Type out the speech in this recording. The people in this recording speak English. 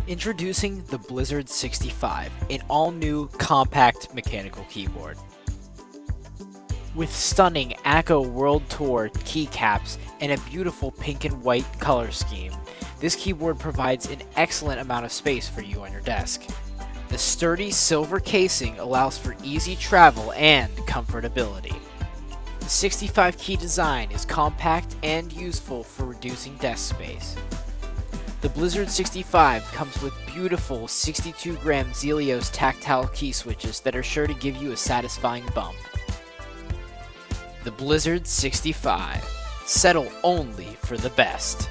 Introducing the Blizzard65, an all-new compact mechanical keyboard. With stunning ACO World Tour keycaps and a beautiful pink and white color scheme, this keyboard provides an excellent amount of space for you on your desk. The sturdy silver casing allows for easy travel and comfortability. The 65 key design is compact and useful for reducing desk space. The Blizzard65 comes with beautiful 62-gram Zelios tactile key switches that are sure to give you a satisfying bump. The Blizzard65. Settle only for the best.